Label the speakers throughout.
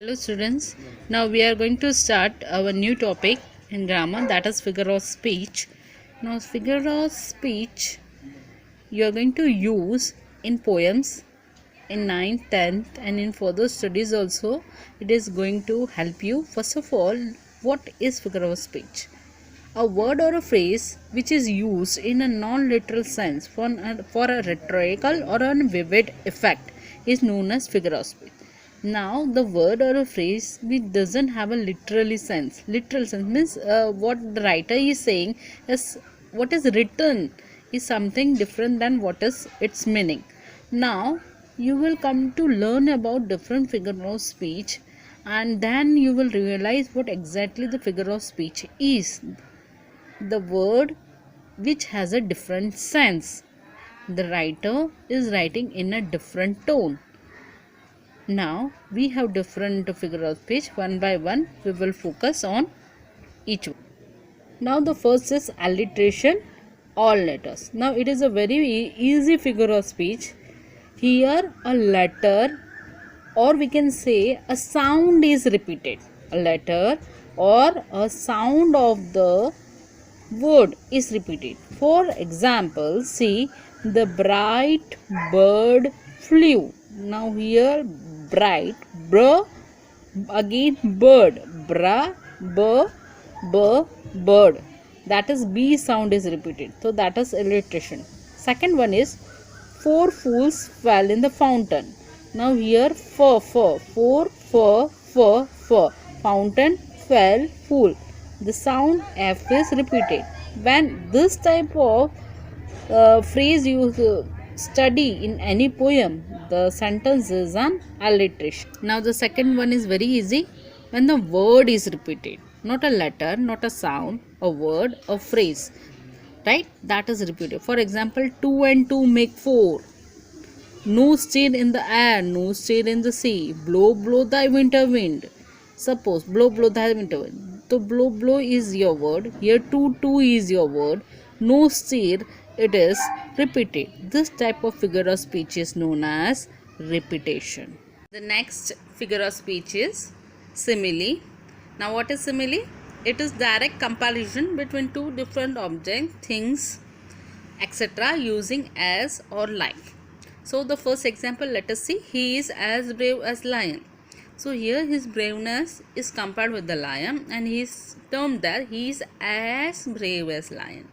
Speaker 1: Hello students, now we are going to start our new topic in grammar, that is figure of speech. Now figure of speech you are going to use in poems in 9th, 10th and in further studies also. It is going to help you. First of all, what is figure of speech? A word or a phrase which is used in a non-literal sense for a rhetorical or a vivid effect is known as figure of speech. Now, the word or a phrase which doesn't have a literally sense. Literal sense means what the writer is saying is what is written is something different than what is its meaning. Now, you will come to learn about different figure of speech, and then you will realize what exactly the figure of speech is. The word which has a different sense. The writer is writing in a different tone. Now we have different figure of speech. One by one we will focus on each one. Now the first is alliteration, all letters. Now it is a very easy figure of speech. Here a letter, or we can say a sound is repeated. A letter or a sound of the word is repeated. For example, see, the bright bird flew. Now here bright, br, again bird, bra, b, b, bird. That is b sound is repeated. So that is alliteration. Second one is four fools fell in the fountain. Now here four, fountain, fell, fool. The sound f is repeated. When this type of phrase you study in any poem, the sentence is an alliteration. Now the second one is very easy. When the word is repeated, not a letter, not a sound, a word, a phrase, right? That is repeated. For example, 2 and 2 make 4. No stir in the air, no stir in the sea. Blow, blow thy winter wind. Suppose, blow, blow thy winter wind. So, blow, blow is your word. Here, 2, 2 is your word. No stir, it is repeated. This type of figure of speech is known as repetition. The next figure of speech is simile. Now, what is simile? It is direct comparison between two different objects, things, etc. using as or like. So the first example, let us see. He is as brave as lion. So here his braveness is compared with the lion, and he is termed that he is as brave as lion.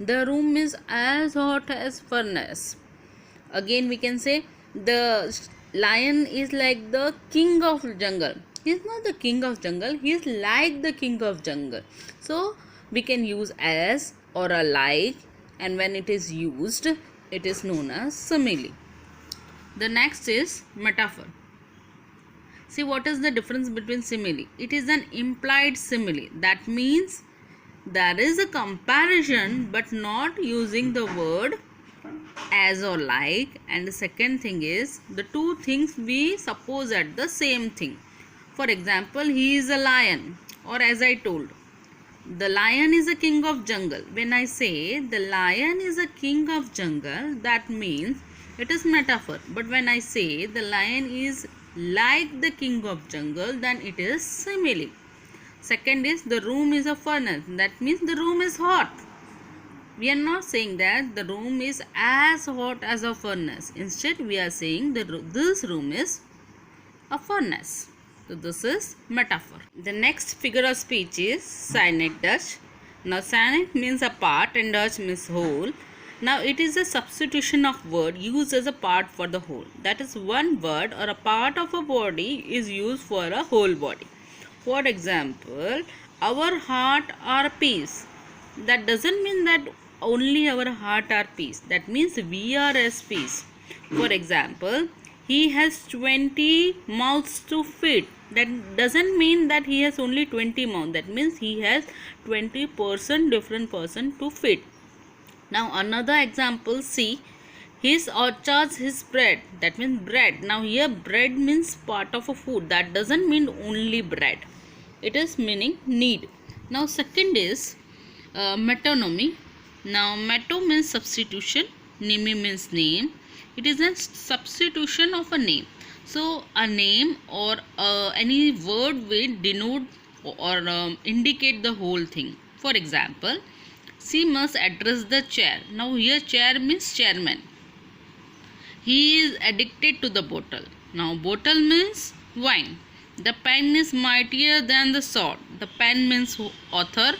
Speaker 1: The room is as hot as furnace. Again we can say the lion is like the king of jungle. He is not the king of jungle, he is like the king of jungle. So we can use as or a like, and when it is used, it is known as simile. The next is metaphor. See, what is the difference between simile? It is an implied simile. That means there is a comparison but not using the word as or like. And the second thing is the two things we suppose at the same thing. For example, he is a lion, or as I told, the lion is a king of jungle. When I say the lion is a king of jungle, that means it is metaphor. But when I say the lion is like the king of jungle, then it is simile. Second is the room is a furnace. That means the room is hot. We are not saying that the room is as hot as a furnace. Instead, we are saying that this room is a furnace. So this is metaphor. The next figure of speech is synecdoche. Now synec means a part and doche means whole. Now it is a substitution of word used as a part for the whole. That is, one word or a part of a body is used for a whole body. For example, our heart are peace. That doesn't mean that only our heart are peace. That means we are as peace. For example, he has 20 mouths to feed. That doesn't mean that he has only 20 mouths. That means he has 20 different person to feed. Now another example, see, his orchards, his bread. That means bread. Now here bread means part of a food. That doesn't mean only bread. It is meaning need. Now second is metonymy. Now meto means substitution. Nymi means name. It is a substitution of a name. So a name or any word will denote or indicate the whole thing. For example, she must address the chair. Now here chair means chairman. He is addicted to the bottle. Now bottle means wine. The pen is mightier than the sword. The pen means author.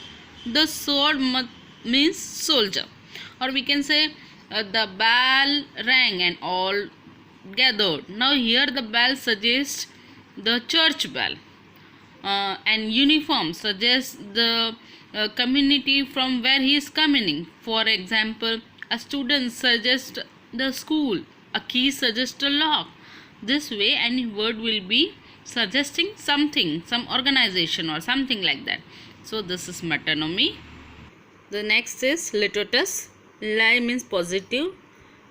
Speaker 1: The sword means soldier. Or we can say the bell rang and all gathered. Now here the bell suggests the church bell, and uniform suggests the community from where he is coming. For example, a student suggests the school, a key suggests a lock. This way any word will be suggesting something, some organization or something like that. So this is metonymy. The next is litotes. Lie means positive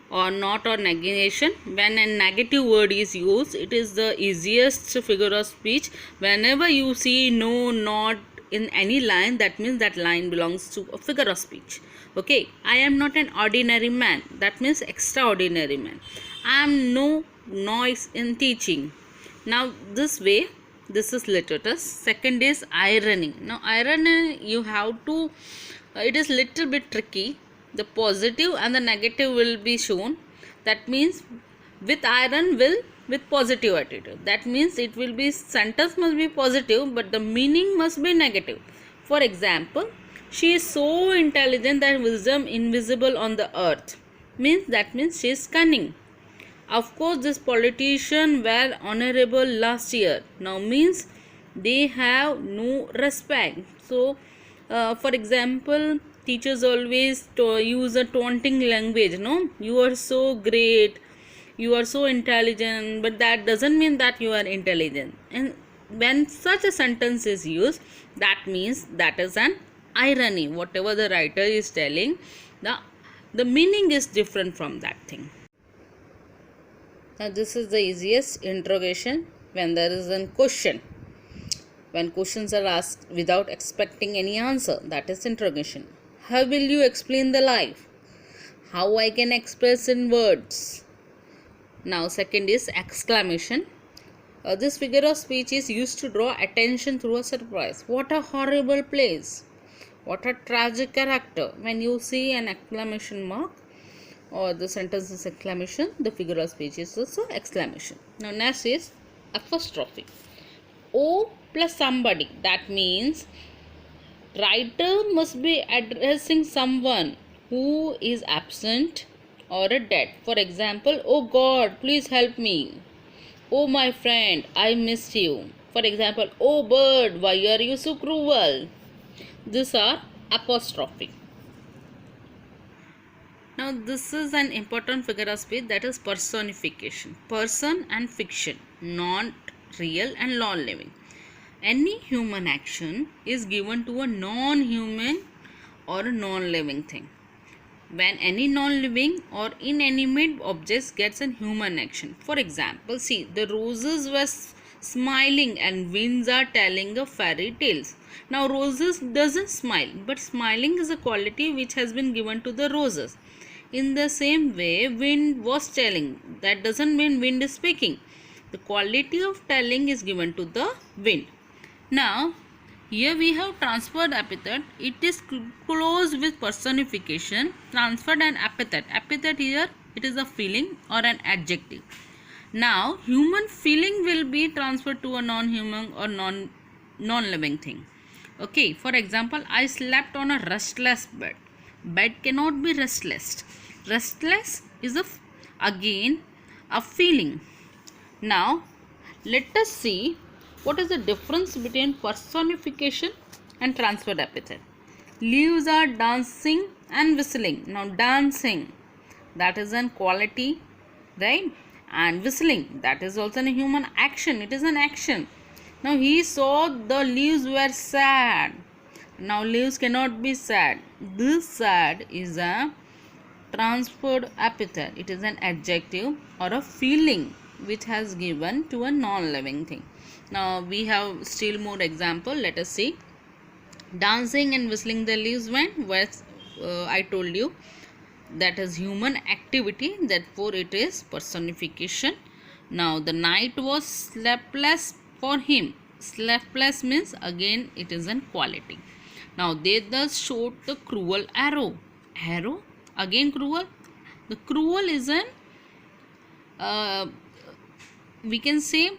Speaker 1: or not or negation. When a negative word is used, it is the easiest figure of speech. Whenever you see no, not in any line, that means that line belongs to a figure of speech. Okay, I am not an ordinary man, that means extraordinary man. I am no noise in teaching. Now this way, this is litotes. Second is irony. Now irony, you have to, it is little bit tricky. The positive and the negative will be shown. That means with iron will with positive attitude. That means it will be, sentence must be positive but the meaning must be negative. For example, she is so intelligent that wisdom invisible on the earth. That means she is cunning. Of course this politician were honorable last year. Now means they have no respect. So for example, teachers always use a taunting language. No, you are so great, you are so intelligent, but that doesn't mean that you are intelligent. And when such a sentence is used, that means that is an irony. Whatever the writer is telling, the meaning is different from that thing. Now this is the easiest interrogation when there is a question. When questions are asked without expecting any answer, that is interrogation. How will you explain the life? How I can express in words? Now second is exclamation. This figure of speech is used to draw attention through a surprise. What a horrible place. What a tragic character. When you see an exclamation mark or the sentence is exclamation, the figure of speech is also exclamation. Now next is apostrophe. O plus somebody, that means writer must be addressing someone who is absent or dead. For example, oh God, please help me. Oh my friend, I missed you. For example, oh bird, why are you so cruel? These are apostrophe. Now this is an important figure of speech, that is personification. Person and fiction, not real and non-living. Any human action is given to a non-human or a non-living thing. When any non-living or inanimate objects gets a human action. For example, see, the roses were smiling and winds are telling a fairy tales. Now roses doesn't smile, but smiling is a quality which has been given to the roses. In the same way, wind was telling. That doesn't mean wind is speaking. The quality of telling is given to the wind. Now, here we have transferred epithet. It is close with personification. Transferred and epithet. Epithet here, it is a feeling or an adjective. Now, human feeling will be transferred to a non-human or non-living thing. Okay, for example, I slept on a restless bed. Bed cannot be restless. Restless is again a feeling. Now, let us see what is the difference between personification and transferred epithet. Leaves are dancing and whistling. Now, dancing, that is an quality, right? And whistling, that is also a human action. It is an action. Now, he saw the leaves were sad. Now, leaves cannot be sad. This sad is a transferred epithet. It is an adjective or a feeling which has given to a non-living thing. Now we have still more example. Let us see. Dancing and whistling the leaves went west. I told you that is human activity. Therefore, it is personification. Now the night was sleepless for him. Sleepless means again it is an quality. Now they thus showed the cruel arrow. Arrow again cruel. The cruel is an uh, we can say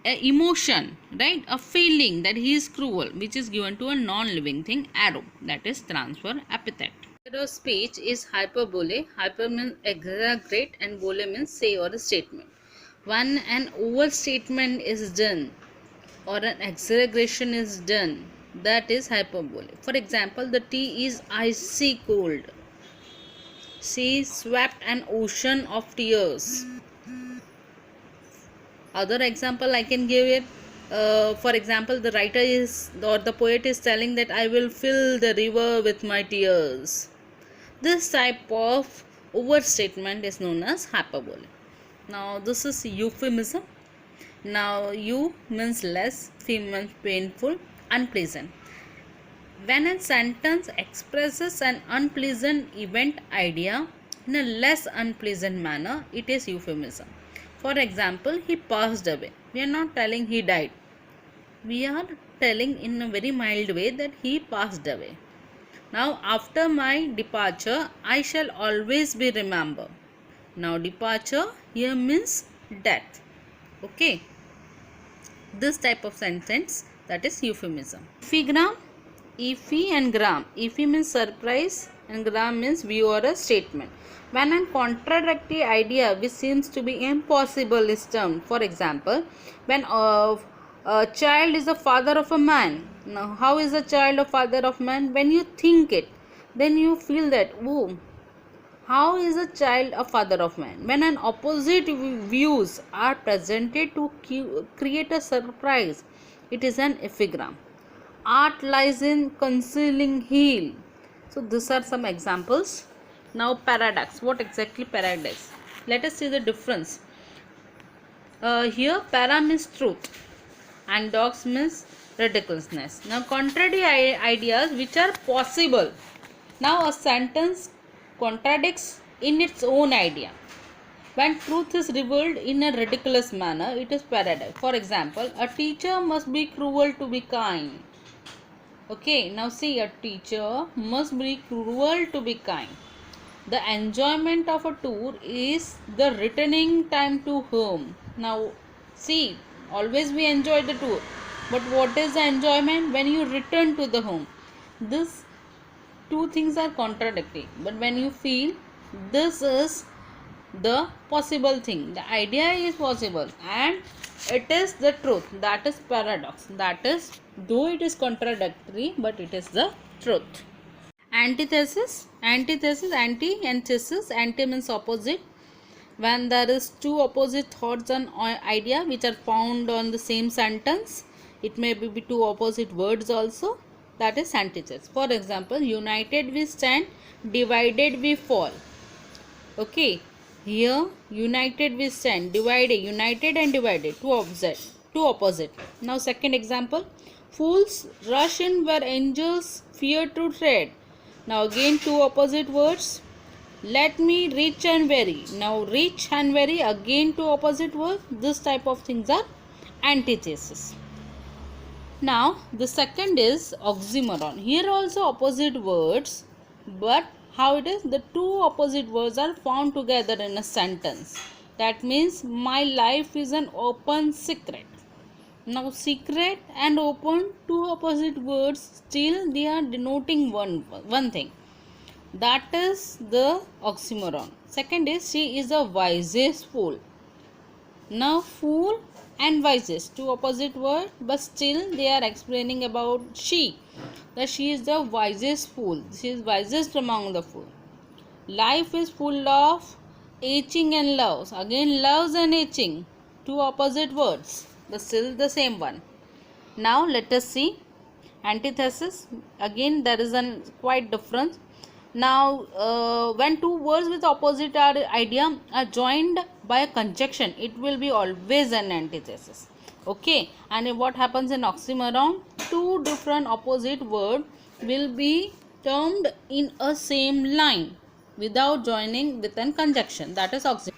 Speaker 1: a emotion, right? A feeling that he is cruel, which is given to a non-living thing. Arrow, that is transfer epithet. Figure of speech is hyperbole. Hyper means exaggerate and bole means say or a statement. When an overstatement is done or an exaggeration is done, that is hyperbole. For example, the tea is icy cold. She swept an ocean of tears. Other example I can give it, for example, the writer is or the poet is telling that I will fill the river with my tears. This type of overstatement is known as hyperbole. Now this is euphemism. Now eu means less, fem means painful, unpleasant. When a sentence expresses an unpleasant event idea in a less unpleasant manner, it is euphemism. For example, he passed away. We are not telling he died. We are telling in a very mild way that he passed away. Now, after my departure, I shall always be remembered. Now, departure here means death. Okay. This type of sentence, that is euphemism. Epigram, Epi and gram. Epi means surprise and gram means view or a statement. When a contradictory idea which seems to be impossible is termed, for example, when a child is the father of a man. Now, how is a child a father of man? When you think it, then you feel that, oh, how is a child a father of man? When an opposite views are presented to create a surprise, it is an epigram. Art lies in concealing heel. So these are some examples. Now paradox. What exactly paradox? Let us see the difference. Here para means truth and dox means ridiculousness. Now contrary ideas which are possible. Now a sentence contradicts in its own idea. When truth is revealed in a ridiculous manner, it is paradox. For example, a teacher must be cruel to be kind. Okay, now see, a teacher must be cruel to be kind. The enjoyment of a tour is the returning time to home. Now see, always we enjoy the tour, but what is the enjoyment when you return to the home? This two things are contradictory, but when you feel this is the possible thing, the idea is possible and it is the truth, that is paradox. That is, though it is contradictory, but it is the truth. Antithesis, antithesis, anti and thesis. Anti means opposite. When there is two opposite thoughts and idea which are found on the same sentence, it may be two opposite words also, that is antithesis. For example, united we stand, divided we fall. Okay, here united we stand, divided, united and divided, two opposite. Now second example, fools rush in where angels fear to tread. Now again two opposite words. Let me rich and very. Now rich and very, again two opposite words. This type of things are antithesis. Now the second is oxymoron. Here also opposite words, but how it is? The two opposite words are found together in a sentence. That means my life is an open secret. Now secret and open, two opposite words, still they are denoting one thing. That is the oxymoron. Second is she is the wisest fool. Now fool and wisest, two opposite words, but still they are explaining about she, that she is the wisest fool. She is wisest among the fool. Life is full of itching and loves. Again loves and itching, two opposite words, but still the same one. Now let us see antithesis. Again there is a quite difference. Now when two words with opposite idea are joined by a conjunction, it will be always an antithesis. Okay, and what happens in oxymoron? Two different opposite words will be termed in a same line without joining with a conjunction, that is oxymoron.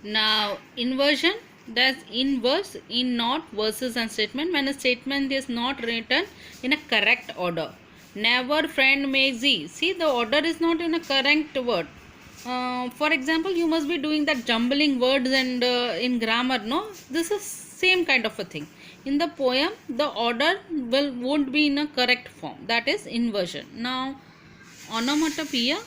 Speaker 1: Now inversion, That's inverse in not verses and statement when a statement is not written in a correct order. Never friend Maisie. See, the order is not in a correct word. For example, you must be doing that jumbling words and in grammar. No, this is same kind of a thing. In the poem, the order won't be in a correct form. That is inversion. Now, onomatopoeia,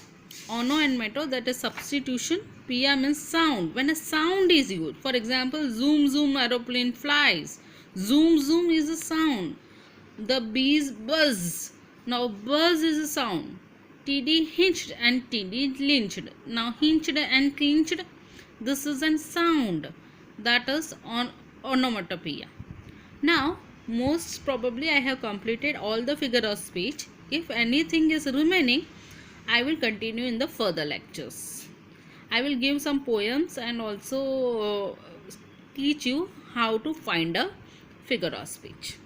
Speaker 1: ono and meto, that is substitution. Pia means sound. When a sound is used, for example, zoom zoom aeroplane flies. Zoom zoom is a sound. The bees buzz. Now buzz is a sound. TD hinged and TD clinched. Now hinged and clinched, this is a sound. That is on onomatopoeia. Now, most probably I have completed all the figure of speech. If anything is remaining, I will continue in the further lectures. I will give some poems and also teach you how to find a figure of speech.